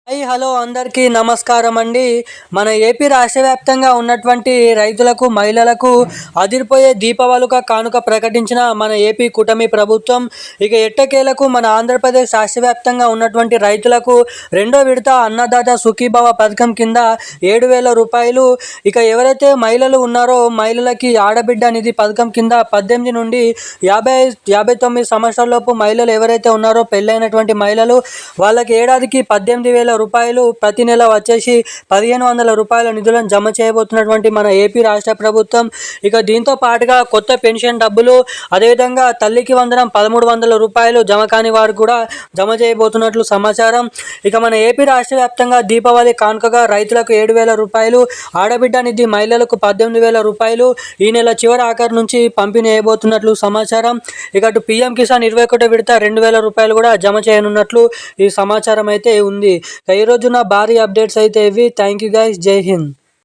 Hello అందరికీ నమస్కారం అండి. మన ఏపీ రాష్ట్ర వ్యాప్తంగా ఉన్నటువంటి రైతులకు, మహిళలకు అదిరిపోయే దీపావళిక కానుక ప్రకటించిన మన ఏపీ కూటమి ప్రభుత్వం. ఇక ఎట్టకేలకు మన ఆంధ్రప్రదేశ్ రాష్ట్ర వ్యాప్తంగా ఉన్నటువంటి రైతులకు రెండో విడత అన్నదాత సుఖీభవ పథకం కింద 7,000 రూపాయలు. ఇక ఎవరైతే మహిళలు ఉన్నారో మహిళలకి ఆడబిడ్డ నిధి పథకం కింద 18 నుండి 59 సంవత్సరాలలోపు మహిళలు ఎవరైతే ఉన్నారో పెళ్ళైనటువంటి మహిళలు వాళ్ళకి ఏడాదికి 18,000 రూపాయలు, ప్రతి నెల వచ్చేసి 1,500 రూపాయల నిధులను జమ చేయబోతున్నటువంటి మన ఏపీ రాష్ట్ర ప్రభుత్వం. ఇక దీంతో పాటుగా కొత్త పెన్షన్ డబ్బులు, అదేవిధంగా తల్లికి వందనం 1,300 రూపాయలు జమ కాని వారు కూడా జమ చేయబోతున్నట్లు సమాచారం. ఇక మన ఏపీ రాష్ట్ర వ్యాప్తంగా దీపావళి కానుకగా రైతులకు 7,000 రూపాయలు, ఆడబిడ్డ నిధి మహిళలకు 18,000 రూపాయలు ఈ నెల చివరి ఆఖరు నుంచి పంపిణీ చేయబోతున్నట్లు సమాచారం. ఇక అటు పీఎం కిసాన్ 21 విడత 2,000 రూపాయలు కూడా జమ చేయనున్నట్లు ఈ సమాచారం అయితే ఉంది. ఈ రోజున భారీ అప్డేట్స్ అయితే ఇవి. Thank you guys. జై హింద్.